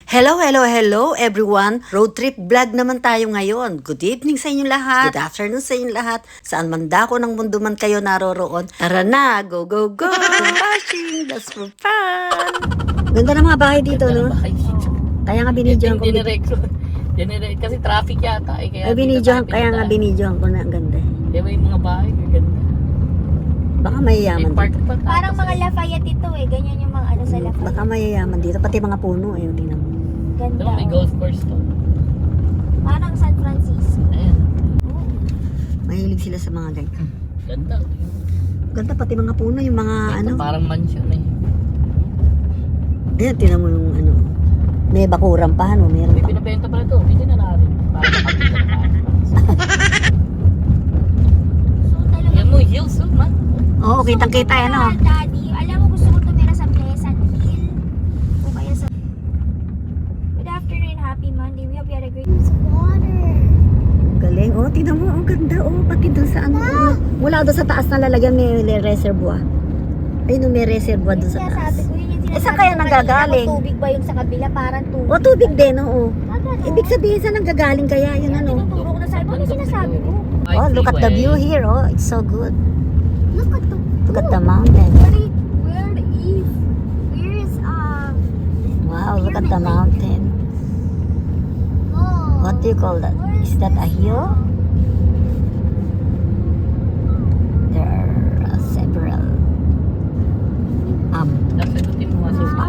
Hello, hello, hello everyone! Road trip vlog naman tayo ngayon. Good evening sa inyong lahat. Good afternoon sa inyong lahat. Saan man dako ng mundo man kayo naroroon. Tara na! Go, go, go! Bashing! That's for fun! Ganda ng mga bahay dito, no? Kaya nga binidyohan ko. Kasi traffic yata. Kaya binidyohan ko na. Ang ganda. Di ba yung mga bahay? Ganda. Baka mayayaman dito. Parang mga Lafayette ito eh. Ganyan yung mga ano sa Lafayette. Baka mayayaman dito. Pati mga puno. Ayun, tingnan mo. Ganda. Diba, may golf course to. Parang San Francisco. Ayan. Mahilig sila sa mga ganyan. Ganda. Ganda pati mga puno. Yung mga Ito, parang mansion eh. Ayan, tingnan mo yung ano. May bakuran pa, no? Meron May pa. pinabenta pala to. Hindi na natin. Para makapita na. So talaga. Yan mo, hills oh, man. Oo, kitang-kita yan, no? Daddy, alam mo gusto ko tumira sa Pleasant Hill. O kaya sa... Good afternoon, happy Monday. We hope you had a great... Water. Galing. Oh, tingnan mo. Ang ganda. Oh, pati doon sa ano. Mula doon sa taas na lalagyan may reservoir. Ayun, may reservoir doon sa taas. Sabi ko, yun yung Eh, saan kaya ko kanina, nanggagaling? kung tubig ba yung sa kabila? Parang tubig. Oh, tubig din, oo. Ganun. Ibig sabihin saan nanggagaling kaya yun, ano? Tinuturo ko na sabi. Ano yung sinasabi ko? Oh, look at the view here. Oh, it's so good. Look at the... Look at the mountain. Where is Wow, look at the mountain. oh, What do you call that? Is that a hill? There are several Nasagutin mo nga sa lupa.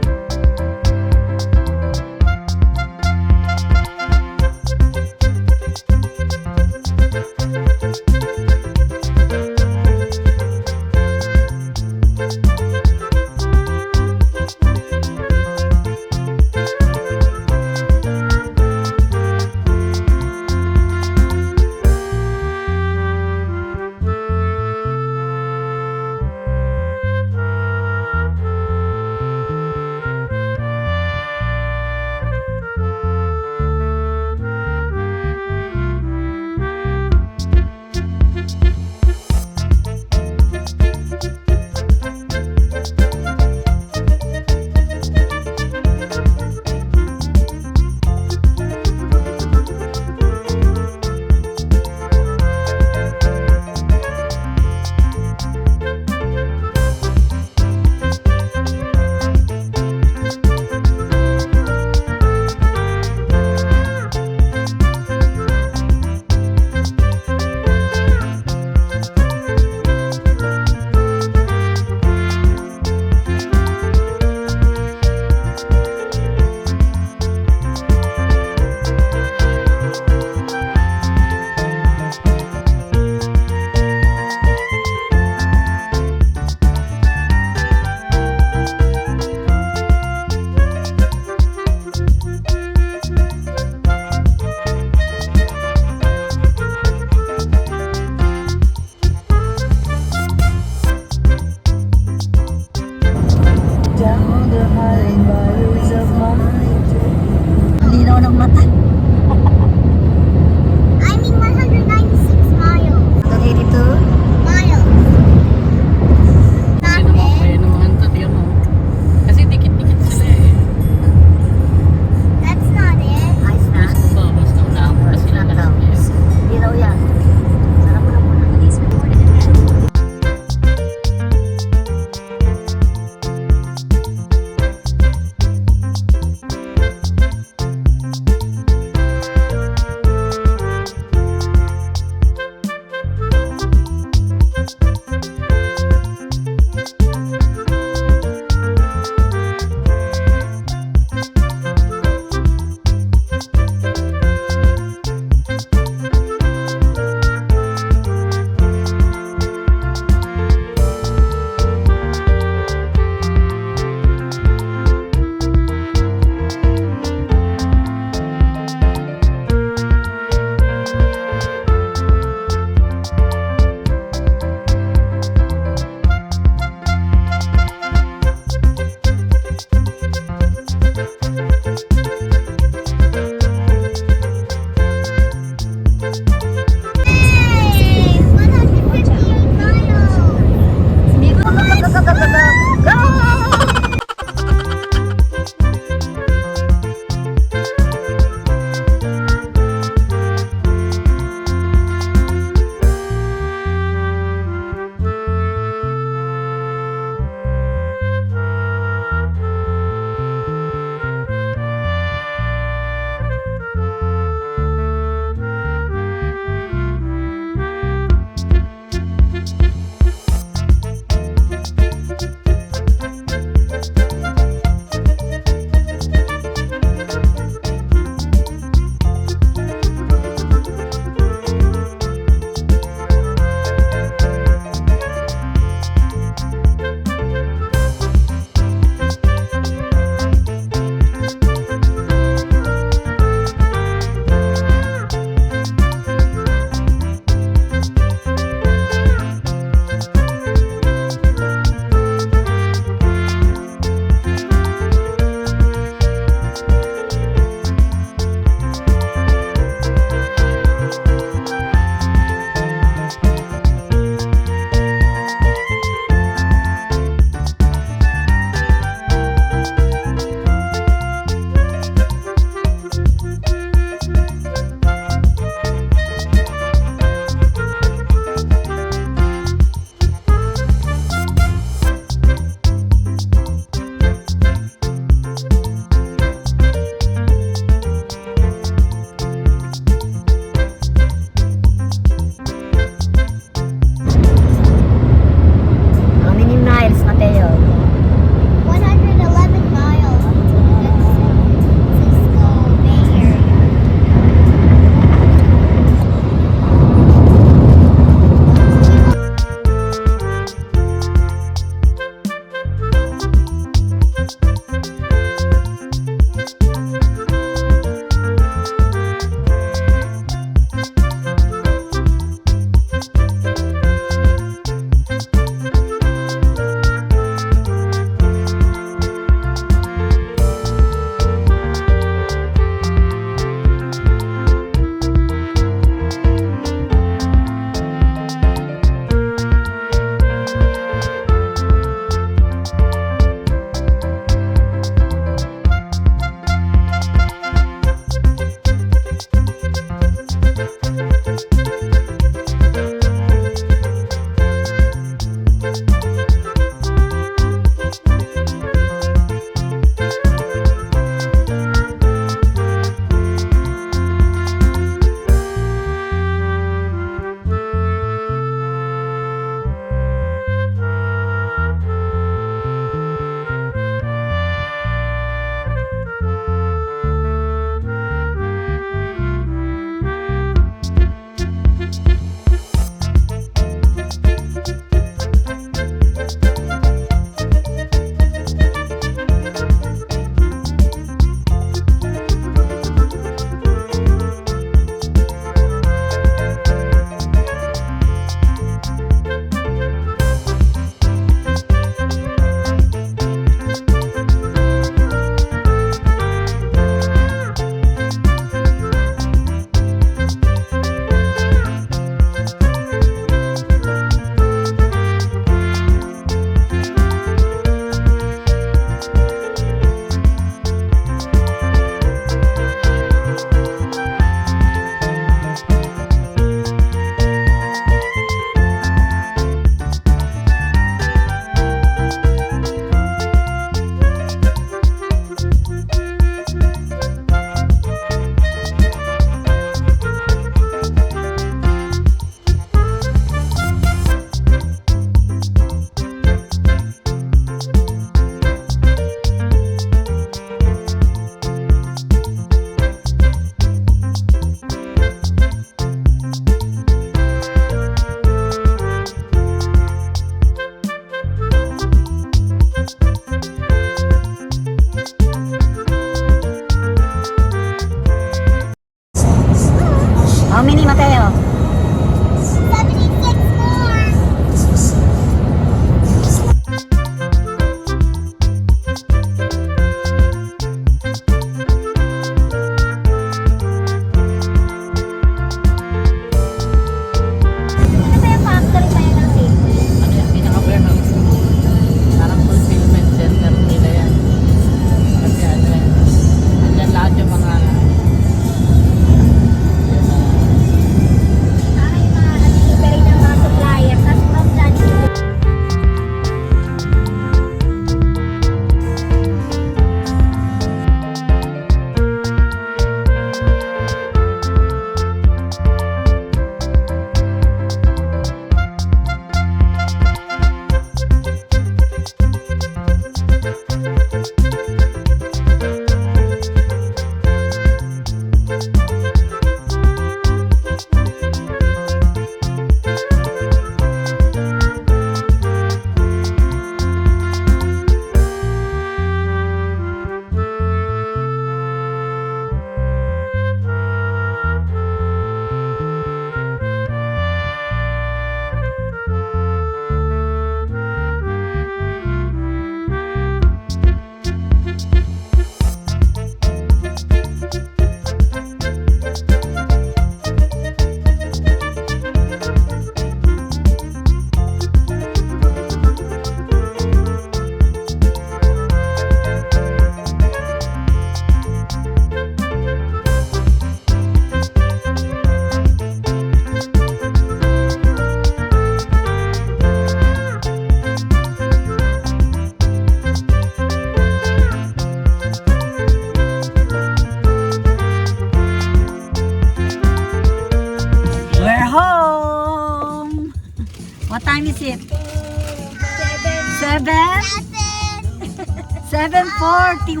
7:41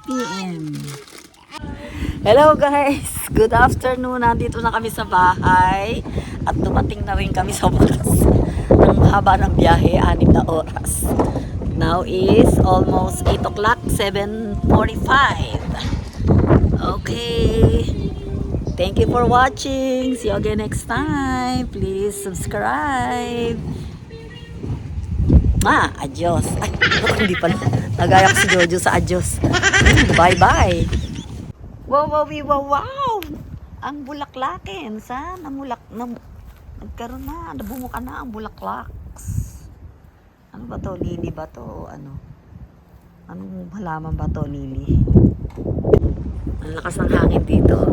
p.m. Hello guys! Good afternoon! Nandito na kami sa bahay at dumating na rin kami sa wakas. Ang haba ng biyahe, 6 na oras. Now is almost 8 o'clock, 7:45. Okay. Thank you for watching. See you again next time. Please subscribe. Adios. Ay, hindi pala. Nagaya ko si Jojo sa adios. Bye-bye. Wow. Ang bulaklakin. Saan? Nagkaroon na. Nabumuka na ang bulaklaks. Ano ba to? Lili ba to? Ano? Anong halaman ba to? Lili. Ang lakas ng hangin dito.